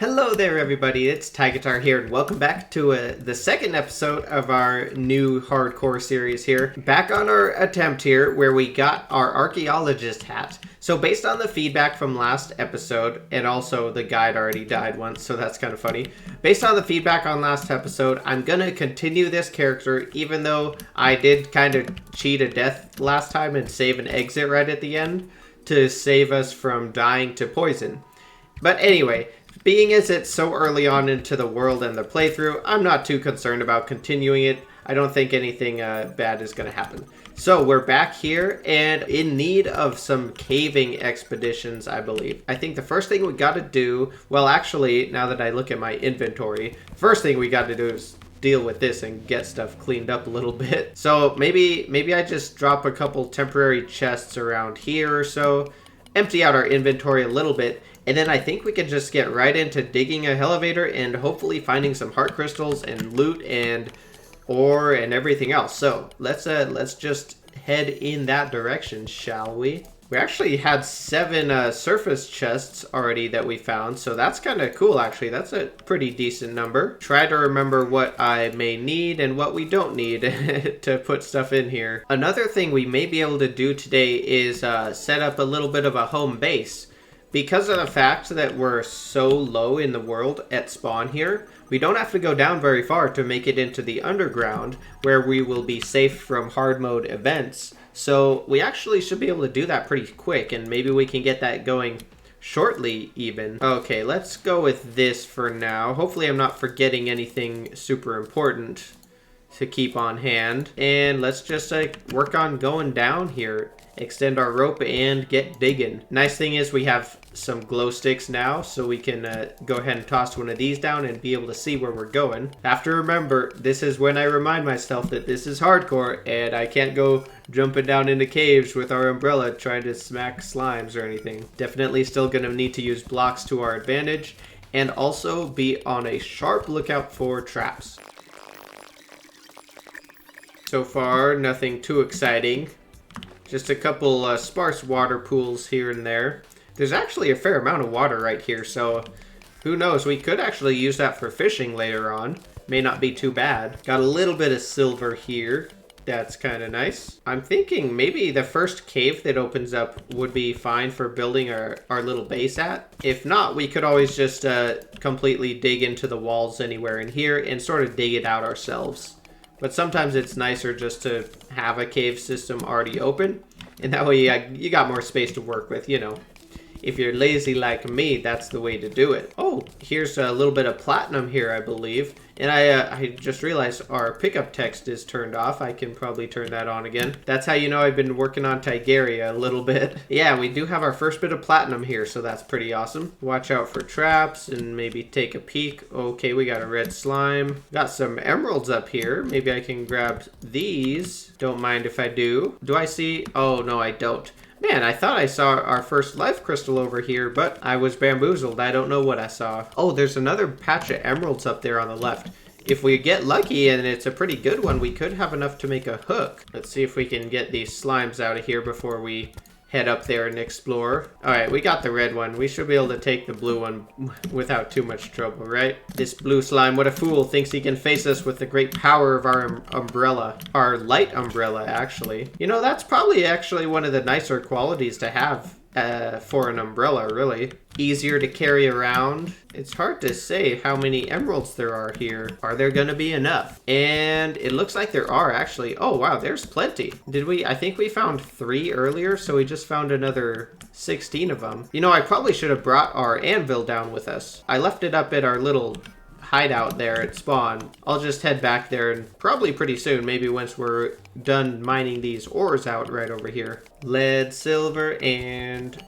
Hello there everybody, it's Tigitar here and welcome back to the second episode of our new hardcore series here. Back on our attempt here where we got our archaeologist hat. So based on the feedback from last episode, and also the guide already died once, so that's kind of funny. Based on the feedback on last episode, I'm gonna continue this character even though I did kind of cheat a death last time and save an exit right at the end to save us from dying to poison. But anyway, being as it's so early on into the world and the playthrough, I'm not too concerned about continuing it. I don't think anything bad is going to happen. So we're back here and in need of some caving expeditions, I believe. I think the first thing we got to do, well actually, now that I look at my inventory, first thing we got to do is deal with this and get stuff cleaned up a little bit. So maybe I just drop a couple temporary chests around here or so, empty out our inventory a little bit, and then I think we can just get right into digging a elevator and hopefully finding some heart crystals and loot and ore and everything else. So let's just head in that direction, shall we? We actually had 7 surface chests already that we found, so that's kind of cool actually. That's a pretty decent number. Try to remember what I may need and what we don't need to put stuff in here. Another thing we may be able to do today is set up a little bit of a home base. Because of the fact that we're so low in the world at spawn here, we don't have to go down very far to make it into the underground, where we will be safe from hard mode events. So we actually should be able to do that pretty quick, and maybe we can get that going shortly even. Okay, let's go with this for now. Hopefully I'm not forgetting anything super important to keep on hand. And let's just work on going down here. Extend our rope and get digging. Nice thing is we have some glow sticks now, so we can go ahead and toss one of these down and be able to see where we're going. Have to remember, this is when I remind myself that this is hardcore and I can't go jumping down into caves with our umbrella trying to smack slimes or anything. Definitely still gonna need to use blocks to our advantage and also be on a sharp lookout for traps. So far, nothing too exciting. Just a couple sparse water pools here and there. There's actually a fair amount of water right here, so who knows? We could actually use that for fishing later on. May not be too bad. Got a little bit of silver here. That's kind of nice. I'm thinking maybe the first cave that opens up would be fine for building our little base at. If not, we could always just completely dig into the walls anywhere in here and sort of dig it out ourselves. But sometimes it's nicer just to have a cave system already open. And that way you got more space to work with, you know. If you're lazy like me, that's the way to do it. Oh, here's a little bit of platinum here, I believe. And I just realized our pickup text is turned off. I can probably turn that on again. That's how you know I've been working on Terraria a little bit. Yeah, we do have our first bit of platinum here, so that's pretty awesome. Watch out for traps and maybe take a peek. Okay, we got a red slime. Got some emeralds up here. Maybe I can grab these. Don't mind if I do. Do I see? Oh, no, I don't. Man, I thought I saw our first life crystal over here, but I was bamboozled. I don't know what I saw. Oh, there's another patch of emeralds up there on the left. If we get lucky and it's a pretty good one, we could have enough to make a hook. Let's see if we can get these slimes out of here before we head up there and explore. All right, we got the red one. We should be able to take the blue one without too much trouble, right? This blue slime, what a fool, thinks he can face us with the great power of our umbrella. Our light umbrella, actually. You know, that's probably actually one of the nicer qualities to have for an umbrella, really. Easier to carry around. It's hard to say how many emeralds there are here. Are there gonna be enough? And it looks like there are actually. Oh wow, there's plenty. I think we found 3 earlier, so we just found another 16 of them. You know, I probably should have brought our anvil down with us. I left it up at our little hideout there at spawn. I'll just head back there and probably pretty soon, maybe once we're done mining these ores out right over here. Lead, silver, and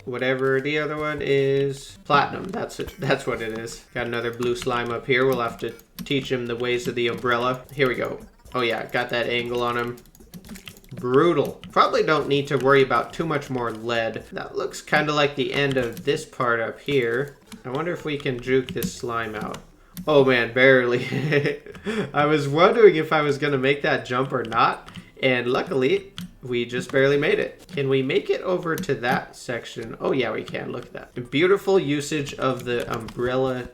whatever the other one is. Platinum, that's it. That's what it is. Got another blue slime up here. We'll have to teach him the ways of the umbrella. Here we go. Oh yeah, got that angle on him. Brutal. Probably don't need to worry about too much more lead. That looks kind of like the end of this part up here. I wonder if we can juke this slime out. Oh man, barely. I was wondering if I was gonna make that jump or not, And luckily, we just barely made it. Can we make it over to that section? Oh yeah, we can. Look at that. Beautiful usage of the umbrella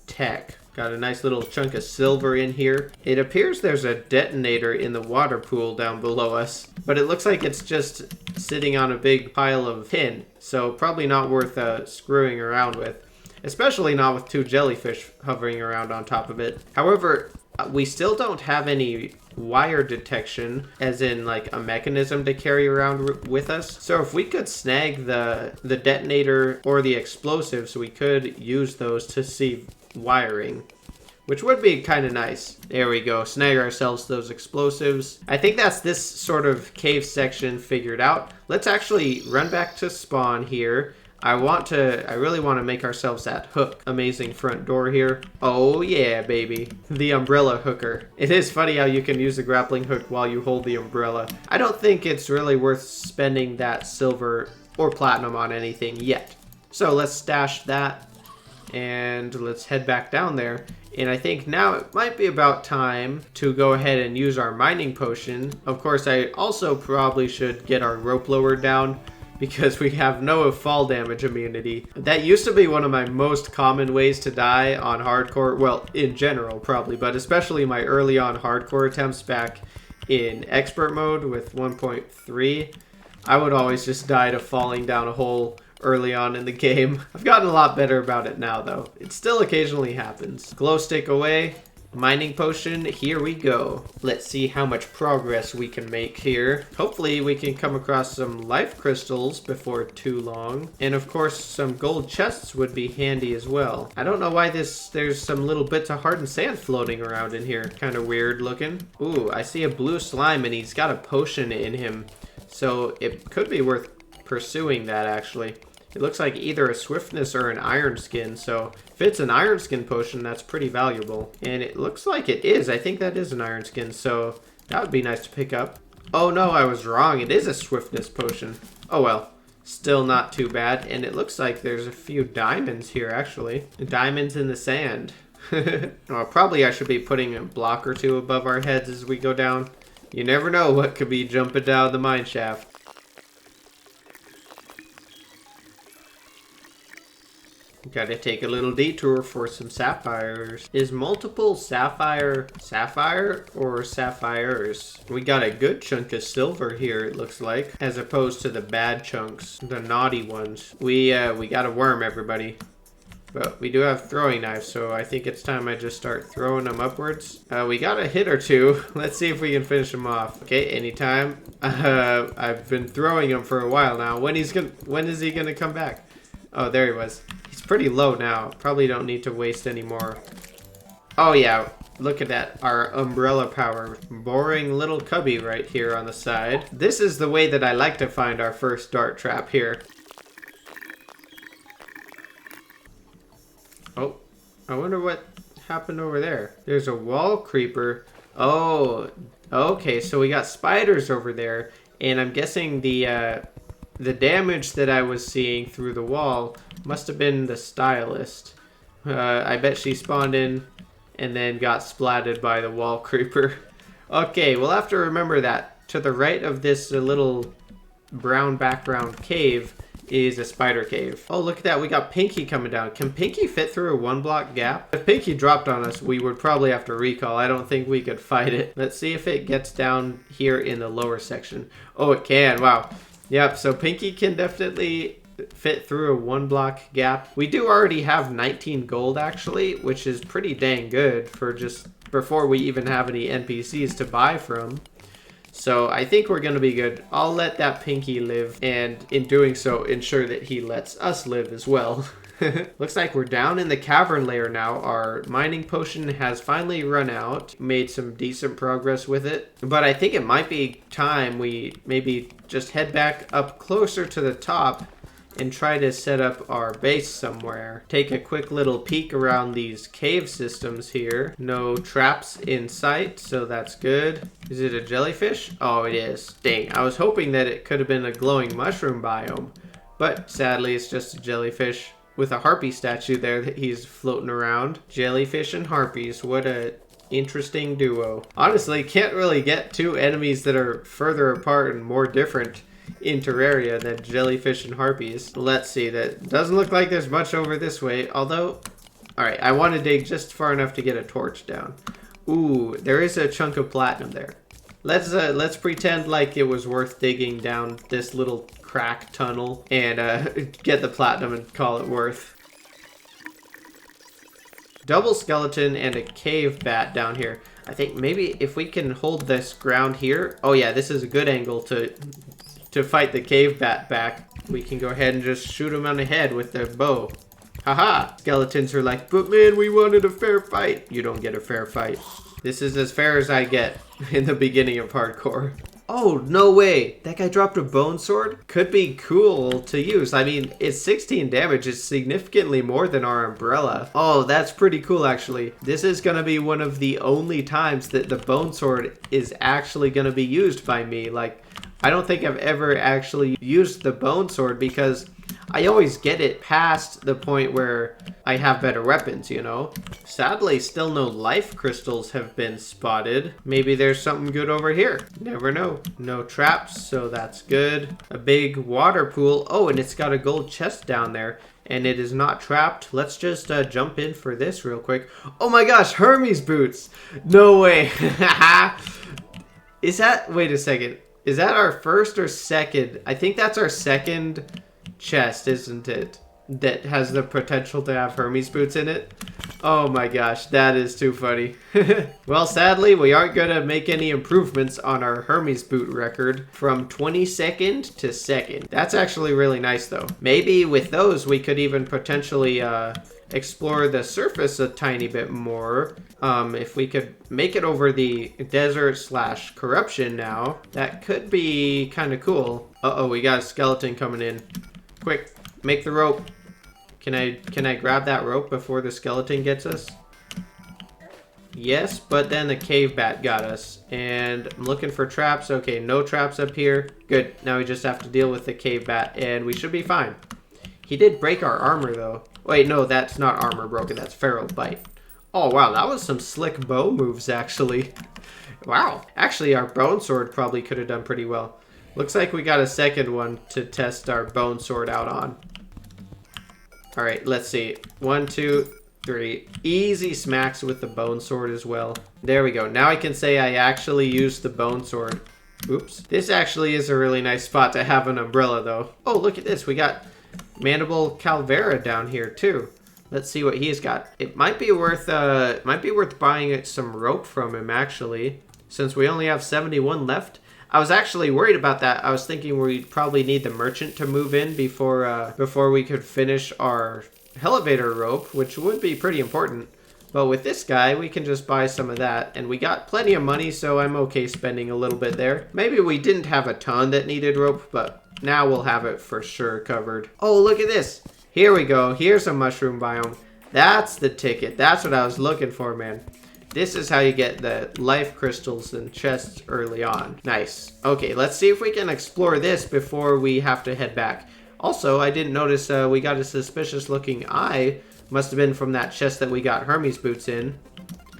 tech. Got a nice little chunk of silver in here. It appears there's a detonator in the water pool down below us, but it looks like it's just sitting on a big pile of tin, so probably not worth screwing around with, especially not with 2 jellyfish hovering around on top of it. However, we still don't have any wire detection, as in like a mechanism to carry around with us. So if we could snag the detonator or the explosives, we could use those to see wiring, which would be kind of nice. There we go. Snag ourselves those explosives. I think that's this sort of cave section figured out. Let's actually run back to spawn here. I really want to make ourselves that hook. Amazing front door here. Oh yeah, baby. The umbrella hooker. It is funny how you can use the grappling hook while you hold the umbrella. I don't think it's really worth spending that silver or platinum on anything yet. So let's stash that. And let's head back down there. And I think now it might be about time to go ahead and use our mining potion. Of course, I also probably should get our rope lower down because we have no fall damage immunity. That used to be one of my most common ways to die on hardcore. Well, in general, probably, but especially my early on hardcore attempts back in expert mode with 1.3. I would always just die to falling down a hole early on in the game. I've gotten a lot better about it now, though. It still occasionally happens. Glow stick away. Mining potion, here we go. Let's see how much progress we can make here. Hopefully we can come across some life crystals before too long. And of course, some gold chests would be handy as well. I don't know why there's some little bits of hardened sand floating around in here. Kind of weird looking. Ooh, I see a blue slime and he's got a potion in him. So it could be worth pursuing that, actually. It looks like either a swiftness or an iron skin, so if it's an iron skin potion, that's pretty valuable. And it looks like it is. I think that is an iron skin, so that would be nice to pick up. Oh no, I was wrong. It is a swiftness potion. Oh well, still not too bad. And it looks like there's a few diamonds here, actually. Diamonds in the sand. Well, probably I should be putting a block or two above our heads as we go down. You never know what could be jumping down the mine shaft. Gotta take a little detour for some sapphires. Is multiple sapphire or sapphires? We got a good chunk of silver here, it looks like, as opposed to the bad chunks, the naughty ones. We got a worm, everybody. But we do have throwing knives, so I think it's time I just start throwing them upwards. We got a hit or two. Let's see if we can finish them off. Okay, anytime. I've been throwing them for a while now. When is he gonna come back? Oh, there he was. He's pretty low now. Probably don't need to waste any more. Oh yeah, look at that. Our umbrella power. Boring little cubby right here on the side. This is the way that I like to find our first dart trap here. Oh, I wonder what happened over there. There's a wall creeper. Oh, okay, so we got spiders over there. And I'm guessing the damage that I was seeing through the wall must have been the stylist. I bet she spawned in and then got splatted by the wall creeper. Okay, we'll have to remember that. To the right of this little brown background cave is a spider cave. Oh, look at that. We got Pinky coming down. Can Pinky fit through a 1-block gap? If Pinky dropped on us, we would probably have to recall. I don't think we could fight it. Let's see if it gets down here in the lower section. Oh, it can. Wow. Yep, so Pinky can definitely fit through a 1-block gap. We do already have 19 gold, actually, which is pretty dang good for just before we even have any NPCs to buy from. So I think we're going to be good. I'll let that Pinky live, and in doing so, ensure that he lets us live as well. Looks like we're down in the cavern layer now. Our mining potion has finally run out. Made some decent progress with it. But I think it might be time we maybe just head back up closer to the top and try to set up our base somewhere. Take a quick little peek around these cave systems here. No traps in sight, so that's good. Is it a jellyfish? Oh, it is. Dang, I was hoping that it could have been a glowing mushroom biome. But sadly, it's just a jellyfish with a harpy statue there that he's floating around. Jellyfish and harpies, what a Interesting duo. Honestly, can't really get two enemies that are further apart and more different in Terraria than jellyfish and harpies. Let's see, that doesn't look like there's much over this way, although... Alright, I want to dig just far enough to get a torch down. Ooh, there is a chunk of platinum there. Let's pretend like it was worth digging down this little crack tunnel and get the platinum and call it worth. Double skeleton and a cave bat down here. I think maybe if we can hold this ground here. Oh yeah, this is a good angle to fight the cave bat back. We can go ahead and just shoot him on the head with the bow. Haha! Skeletons are like, but man, we wanted a fair fight. You don't get a fair fight. This is as fair as I get in the beginning of hardcore. Oh, no way. That guy dropped a bone sword? Could be cool to use. I mean, it's 16 damage. It's significantly more than our umbrella. Oh, that's pretty cool, actually. This is going to be one of the only times that the bone sword is actually going to be used by me. Like, I don't think I've ever actually used the bone sword because I always get it past the point where I have better weapons, you know? Sadly, still no life crystals have been spotted. Maybe there's something good over here. Never know. No traps, so that's good. A big water pool. Oh, and it's got a gold chest down there. And it is not trapped. Let's just jump in for this real quick. Oh my gosh, Hermes boots! No way! Is that... Wait a second. Is that our first or second? I think that's our second chest, isn't it? That has the potential to have Hermes boots in it. Oh my gosh, that is too funny. Well, sadly, we aren't going to make any improvements on our Hermes boot record from 22nd to 2nd. That's actually really nice, though. Maybe with those, we could even potentially explore the surface a tiny bit more. If we could make it over the desert / corruption now, that could be kind of cool. Uh-oh, we got a skeleton coming in. Quick, make the rope. Can I grab that rope before the skeleton gets us? Yes, but then the cave bat got us. And I'm looking for traps. Okay, no traps up here. Good, now we just have to deal with the cave bat and we should be fine. He did break our armor though. Wait, no, that's not armor broken, that's feral bite. Oh wow, that was some slick bow moves actually. Wow, actually our bone sword probably could have done pretty well. Looks like we got a second one to test our bone sword out on. Alright, let's see. 1, 2, 3. Easy smacks with the bone sword as well. There we go. Now I can say I actually used the bone sword. Oops. This actually is a really nice spot to have an umbrella though. Oh, look at this. We got Mandible Calvera down here too. Let's see what he's got. It might be worth buying some rope from him actually, since we only have 71 left. I was actually worried about that. I was thinking we'd probably need the merchant to move in before we could finish our elevator rope, which would be pretty important. But with this guy, we can just buy some of that. And we got plenty of money, so I'm okay spending a little bit there. Maybe we didn't have a ton that needed rope, but now we'll have it for sure covered. Oh, look at this. Here we go. Here's a mushroom biome. That's the ticket. That's what I was looking for, man. This is how you get the life crystals and chests early on. Nice. Okay, let's see if we can explore this before we have to head back. Also, I didn't notice we got a suspicious looking eye. Must have been from that chest that we got Hermes boots in.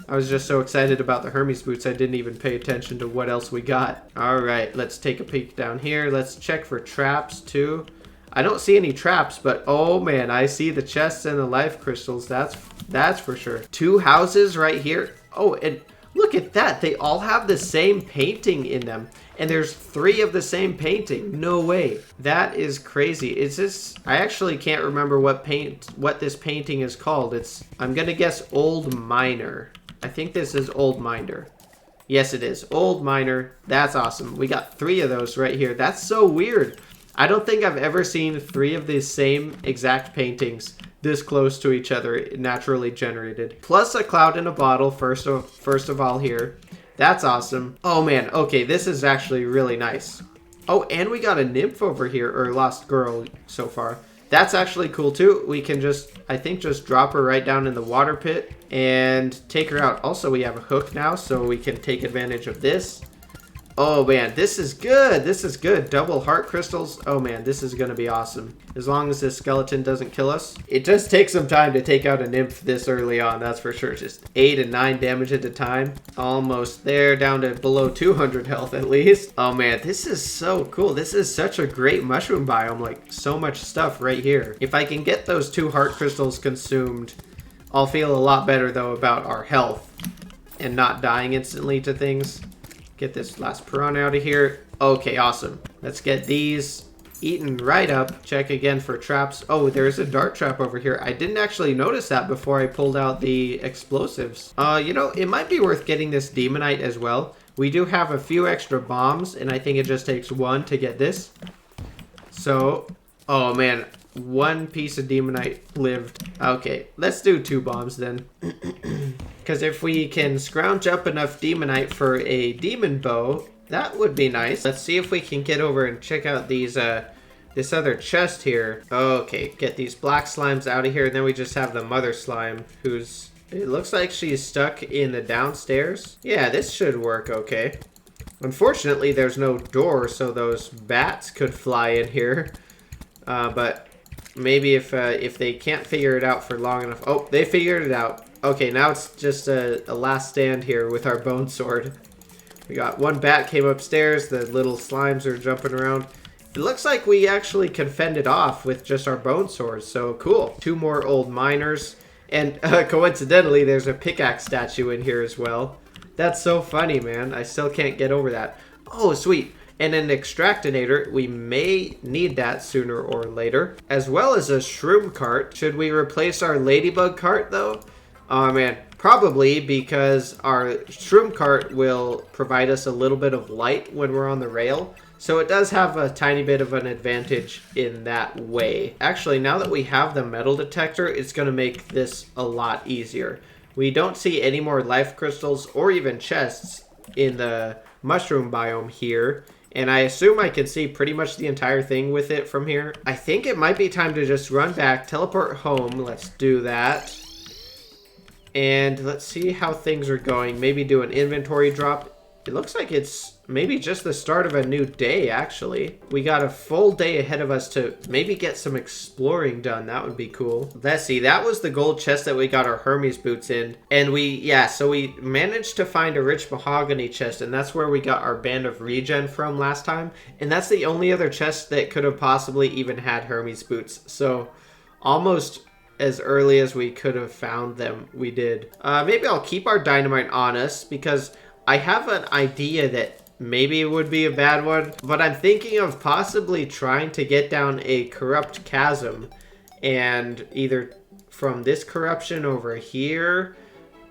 I was just so excited about the Hermes boots, I didn't even pay attention to what else we got. All right, let's take a peek down here. Let's check for traps too. I don't see any traps, but oh man, I see the chests and the life crystals. That's for sure. 2 houses right here. Oh, and look at that. They all have the same painting in them. And there's 3 of the same painting. No way. That is crazy. Is this... I actually can't remember what this painting is called. I'm going to guess Old Miner. I think this is Old Miner. Yes, it is. Old Miner. That's awesome. We got 3 of those right here. That's so weird. I don't think I've ever seen 3 of these same exact paintings this close to each other, naturally generated. Plus a cloud in a bottle, first of all here. That's awesome. Oh man, okay, this is actually really nice. Oh, and we got a nymph over here, or lost girl so far. That's actually cool too. We can just, I think, just drop her right down in the water pit and take her out. Also, we have a hook now, so we can take advantage of this. Oh man, this is good. This is good. Double heart crystals. Oh man, this is going to be awesome. As long as this skeleton doesn't kill us. It does take some time to take out a nymph this early on, that's for sure. Just 8 and 9 damage at a time. Almost there, down to below 200 health at least. Oh man, this is so cool. This is such a great mushroom biome. Like, so much stuff right here. If I can get those 2 heart crystals consumed, I'll feel a lot better though about our health and not dying instantly to things. Get this last piranha out of here. Okay, awesome. Let's get these eaten right up. Check again for traps. Oh, there's a dart trap over here. I didn't actually notice that before I pulled out the explosives. You know, it might be worth getting this demonite as well. We do have a few extra bombs, and I think it just takes 1 to get this. So, oh man, 1 piece of demonite lived. Okay, let's do 2 bombs then. Because if we can scrounge up enough demonite for a demon bow, that would be nice. Let's see if we can get over and check out these, this other chest here. Okay, get these black slimes out of here, and then we just have the mother slime, who's... It looks like she's stuck in the downstairs. Yeah, this should work okay. Unfortunately, there's no door, so those bats could fly in here. But maybe if they can't figure it out for long enough... Oh, they figured it out. Okay, now it's just a last stand here with our bone sword. We got 1 bat came upstairs. The little slimes are jumping around. It looks like we actually can fend it off with just our bone swords, so cool. 2 more old miners. And coincidentally, there's a pickaxe statue in here as well. That's so funny, man. I still can't get over that. Oh, sweet. And an extractinator. We may need that sooner or later. As well as a shroom cart. Should we replace our ladybug cart, though? Oh man, probably, because our shroom cart will provide us a little bit of light when we're on the rail. So it does have a tiny bit of an advantage in that way. Actually, now that we have the metal detector, it's going to make this a lot easier. We don't see any more life crystals or even chests in the mushroom biome here. And I assume I can see pretty much the entire thing with it from here. I think it might be time to just run back, teleport home. Let's do that. And let's see how things are going. Maybe do an inventory drop. It looks like it's maybe just the start of a new day, actually. We got a full day ahead of us to maybe get some exploring done. That would be cool. Let's see. That was the gold chest that we got our Hermes boots in. And so we managed to find a rich mahogany chest. And that's where we got our band of regen from last time. And that's the only other chest that could have possibly even had Hermes boots. So almost... as early as we could have found them, we did. Maybe I'll keep our dynamite on us because I have an idea that maybe it would be a bad one, but I'm thinking of possibly trying to get down a corrupt chasm and either from this corruption over here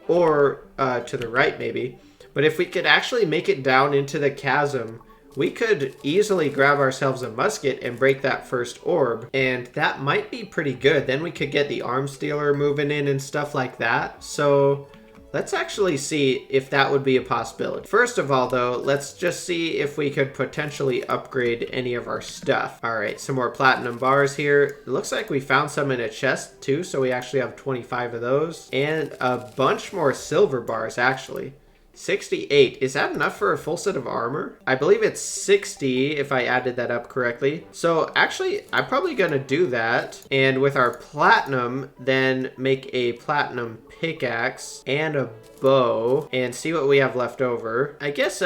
or to the right maybe. But if we could actually make it down into the chasm, we could easily grab ourselves a musket and break that first orb. And that might be pretty good. Then we could get the arms dealer moving in and stuff like that. So let's actually see if that would be a possibility. First of all, though, let's just see if we could potentially upgrade any of our stuff. All right, some more platinum bars here. It looks like we found some in a chest too. So we actually have 25 of those. And a bunch more silver bars, actually. 68. Is that enough for a full set of armor? I believe it's 60 if I added that up correctly. So actually, I'm probably going to do that. And with our platinum, then make a platinum pickaxe and a bow and see what we have left over. I guess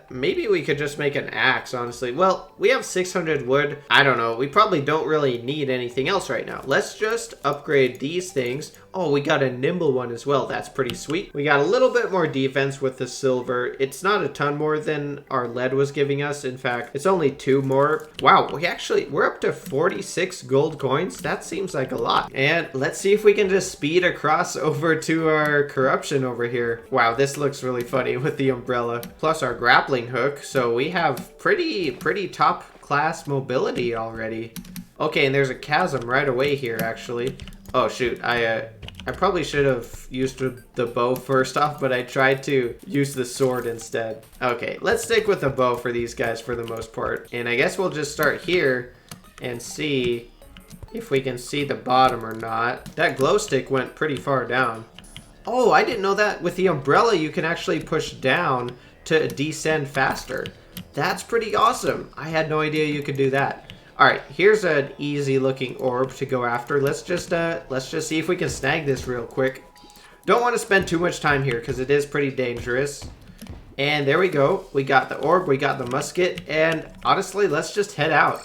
maybe we could just make an axe, honestly. Well, we have 600 wood. I don't know. We probably don't really need anything else right now. Let's just upgrade these things. Oh, we got a nimble one as well. That's pretty sweet. We got a little bit more defense with the silver. It's not a ton more than our lead was giving us. In fact, it's only 2 more. Wow, we're up to 46 gold coins. That seems like a lot. And let's see if we can just speed across over to our corruption over here. Wow, this looks really funny with the umbrella. Plus our grappling hook. So we have pretty top class mobility already. Okay, and there's a chasm right away here, actually. Oh, shoot. I probably should have used the bow first off, but I tried to use the sword instead. Okay, let's stick with the bow for these guys for the most part. And I guess we'll just start here and see if we can see the bottom or not. That glow stick went pretty far down. Oh, I didn't know that. With the umbrella, you can actually push down to descend faster. That's pretty awesome. I had no idea you could do that. All right, here's an easy looking orb to go after. Let's just see if we can snag this real quick. Don't want to spend too much time here because it is pretty dangerous. And there we go. We got the orb, we got the musket, and honestly, let's just head out.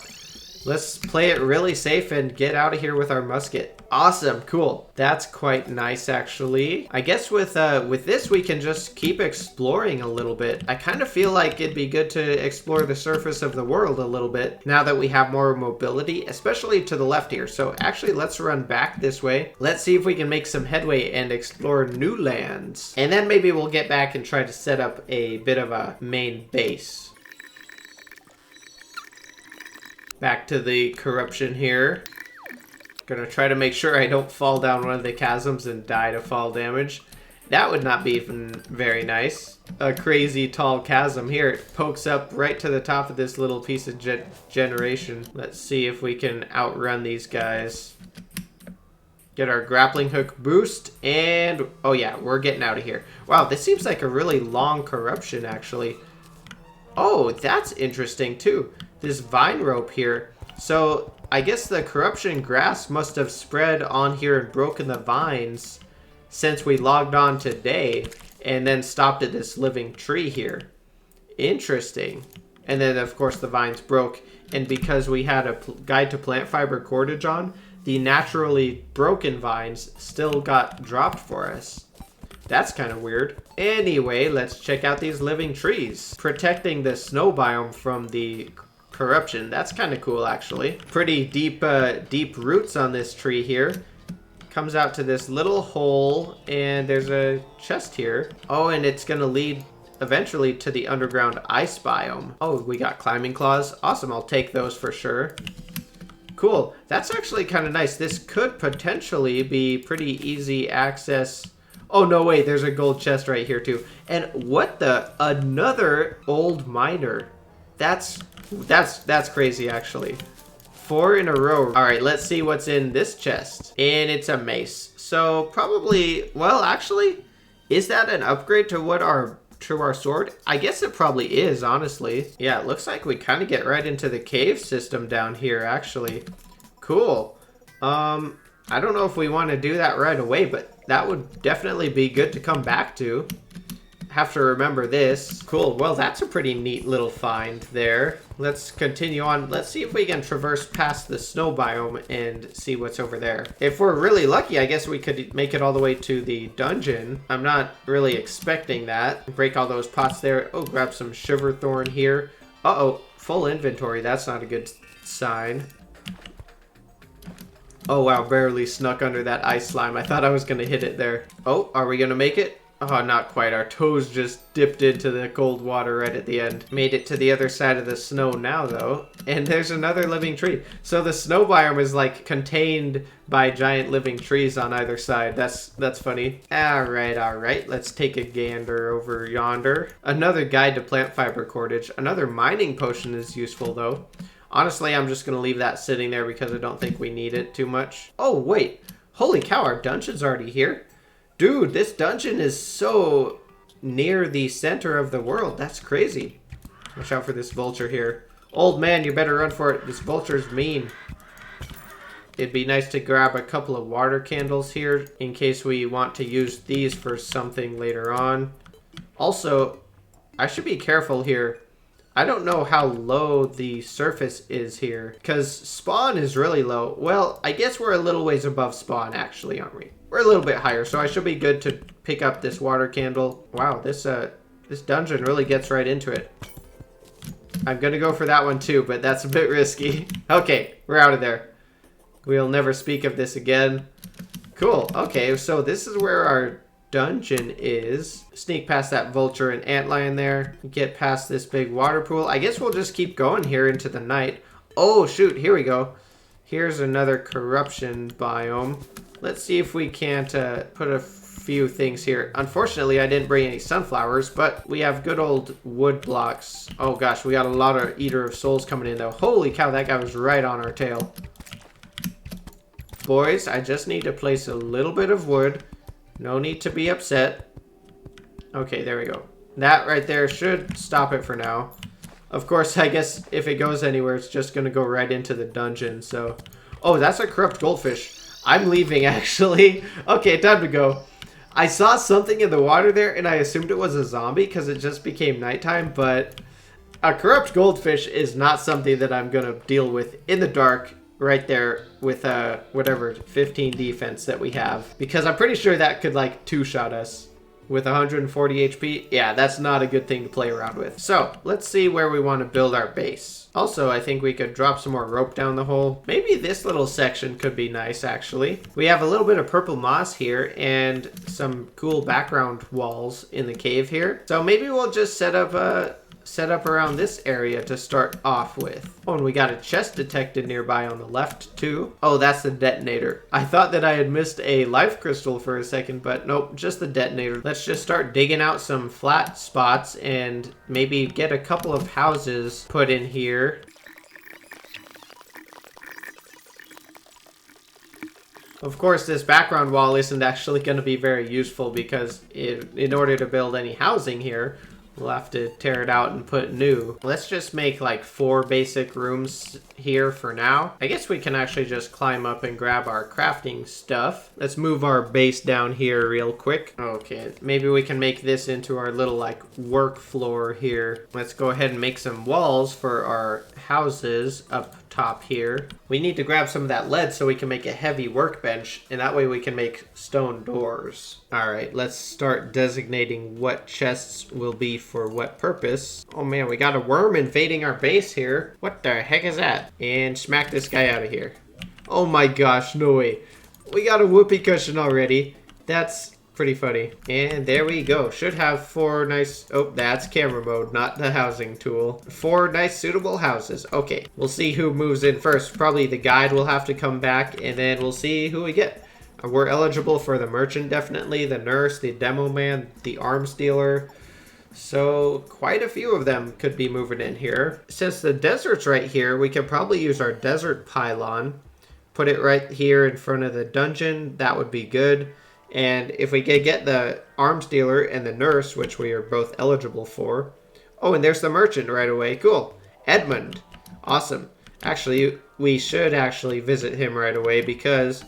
Let's play it really safe and get out of here with our musket. Awesome, cool. That's quite nice, actually. I guess with this, we can just keep exploring a little bit. I kind of feel like it'd be good to explore the surface of the world a little bit now that we have more mobility, especially to the left here. So actually, let's run back this way. Let's see if we can make some headway and explore new lands. And then maybe we'll get back and try to set up a bit of a main base. Back to the corruption here. Gonna try to make sure I don't fall down one of the chasms and die to fall damage. That would not be even very nice. A crazy tall chasm here. It pokes up right to the top of this little piece of generation. Let's see if we can outrun these guys. Get our grappling hook boost, and oh yeah, we're getting out of here. Wow, this seems like a really long corruption, actually. Oh, that's interesting too. This vine rope here. So I guess the corruption grass must have spread on here and broken the vines since we logged on today, and then stopped at this living tree here. Interesting. And then of course the vines broke, and because we had a guide to plant fiber cordage on, the naturally broken vines still got dropped for us. That's kind of weird. Anyway, let's check out these living trees. Protecting the snow biome from the corruption. That's kind of cool, actually. Pretty deep roots on this tree here. Comes out to this little hole, and there's a chest here. Oh, and it's gonna lead eventually to the underground ice biome. Oh, we got climbing claws. Awesome, I'll take those for sure. Cool. That's actually kind of nice. This could potentially be pretty easy access. Oh, no, wait, there's a gold chest right here, too. And what the? Another old miner. That's crazy, actually. 4 in a row. All right, let's see what's in this chest. And it's a mace. So probably, well, actually, is that an upgrade to what our sword? I guess it probably is, honestly. Yeah, it looks like we kind of get right into the cave system down here, actually. Cool. I don't know if we want to do that right away, but that would definitely be good to come back to. Have to remember this. Cool. Well, that's a pretty neat little find there. Let's continue on. Let's see if we can traverse past the snow biome and see what's over there. If we're really lucky, I guess we could make it all the way to the dungeon. I'm not really expecting that. Break all those pots there. Oh, grab some shiver thorn here. Uh-oh, full inventory. That's not a good sign. Oh, wow, barely snuck under that ice slime. I thought I was going to hit it there. Oh, are we going to make it? Oh, not quite. Our toes just dipped into the cold water right at the end. Made it to the other side of the snow now, though. And there's another living tree. So the snow biome is like contained by giant living trees on either side. That's funny. All right. Let's take a gander over yonder. Another guide to plant fiber cordage. Another mining potion is useful, though. Honestly, I'm just going to leave that sitting there because I don't think we need it too much. Oh, wait. Holy cow, our dungeon's already here. Dude, this dungeon is so near the center of the world. That's crazy. Watch out for this vulture here. Old man, you better run for it. This vulture's mean. It'd be nice to grab a couple of water candles here in case we want to use these for something later on. Also, I should be careful here. I don't know how low the surface is here because spawn is really low. Well, I guess we're a little ways above spawn actually, aren't we? We're a little bit higher, so I should be good to pick up this water candle. Wow, this dungeon really gets right into it. I'm gonna go for that one too, but that's a bit risky. Okay, we're out of there. We'll never speak of this again. Cool, okay, so this is where our dungeon is. Sneak past that vulture and antlion there. Get past this big water pool. I guess we'll just keep going here into the night. Oh, shoot, here we go. Here's another corruption biome. Let's see if we can't put a few things here. Unfortunately, I didn't bring any sunflowers, but we have good old wood blocks. Oh gosh, we got a lot of Eater of Souls coming in though. Holy cow, that guy was right on our tail. Boys, I just need to place a little bit of wood. No need to be upset. Okay, there we go. That right there should stop it for now. Of course, I guess if it goes anywhere, it's just going to go right into the dungeon, so... Oh, that's a corrupt goldfish. I'm leaving, actually. Okay, time to go. I saw something in the water there, and I assumed it was a zombie because it just became nighttime, but a corrupt goldfish is not something that I'm going to deal with in the dark right there with whatever 15 defense that we have, because I'm pretty sure that could like two-shot us. With 140 HP, yeah, that's not a good thing to play around with. So, let's see where we want to build our base. Also, I think we could drop some more rope down the hole. Maybe this little section could be nice, actually. We have a little bit of purple moss here and some cool background walls in the cave here. So maybe we'll just set up around this area to start off with. Oh, and we got a chest detected nearby on the left too. Oh, that's the detonator. I thought that I had missed a life crystal for a second, but nope, just the detonator. Let's just start digging out some flat spots and maybe get a couple of houses put in here. Of course, this background wall isn't actually going to be very useful because in order to build any housing here, we'll have to tear it out and put new. Let's just make like 4 basic rooms here for now. I guess we can actually just climb up and grab our crafting stuff. Let's move our base down here real quick. Okay, maybe we can make this into our little like work floor here. Let's go ahead and make some walls for our houses up top here. We need to grab some of that lead so we can make a heavy workbench, and that way we can make stone doors. All right, let's start designating what chests will be for what purpose. Oh man, we got a worm invading our base here. What the heck is that? And smack this guy out of here. Oh my gosh, no way. We got a whoopee cushion already. That's pretty funny. And there we go. Should have 4 nice... Oh, that's camera mode, not the housing tool. 4 nice suitable houses. Okay, we'll see who moves in first. Probably the guide will have to come back, and then we'll see who we get. We're eligible for the merchant, definitely. The nurse, the demo man, the arms dealer. So quite a few of them could be moving in here. Since the desert's right here, we could probably use our desert pylon. Put it right here in front of the dungeon. That would be good. And if we could get the arms dealer and the nurse, which we are both eligible for. Oh, and there's the merchant right away. Cool. Edmund. Awesome. Actually, we should actually visit him right away because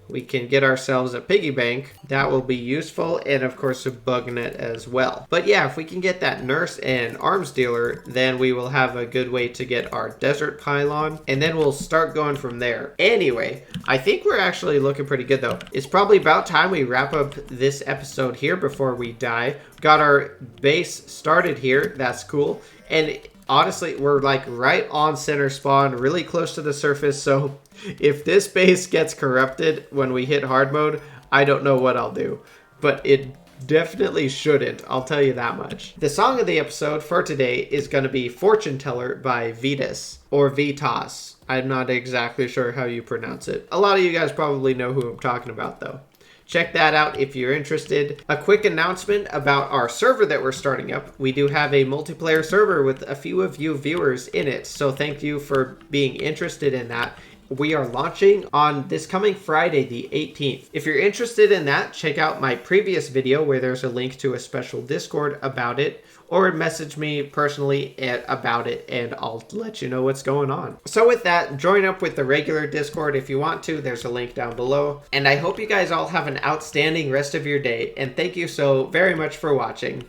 we can get ourselves a piggy bank. That will be useful, and of course a bug net as well. But yeah, if we can get that nurse and arms dealer, then we will have a good way to get our desert pylon, and then we'll start going from there. Anyway, I think we're actually looking pretty good though. It's probably about time we wrap up this episode here before we die. Got our base started here. That's cool. And honestly, we're like right on center spawn, really close to the surface, so if this base gets corrupted when we hit hard mode, I don't know what I'll do. But it definitely shouldn't, I'll tell you that much. The song of the episode for today is going to be Fortune Teller by Vitas, or Vitas. I'm not exactly sure how you pronounce it. A lot of you guys probably know who I'm talking about though. Check that out if you're interested. A quick announcement about our server that we're starting up. We do have a multiplayer server with a few of you viewers in it, so thank you for being interested in that. We are launching on this coming Friday, the 18th. If you're interested in that, check out my previous video where there's a link to a special Discord about it, or message me personally about it and I'll let you know what's going on. So with that, join up with the regular Discord if you want to. There's a link down below. And I hope you guys all have an outstanding rest of your day, and thank you so very much for watching.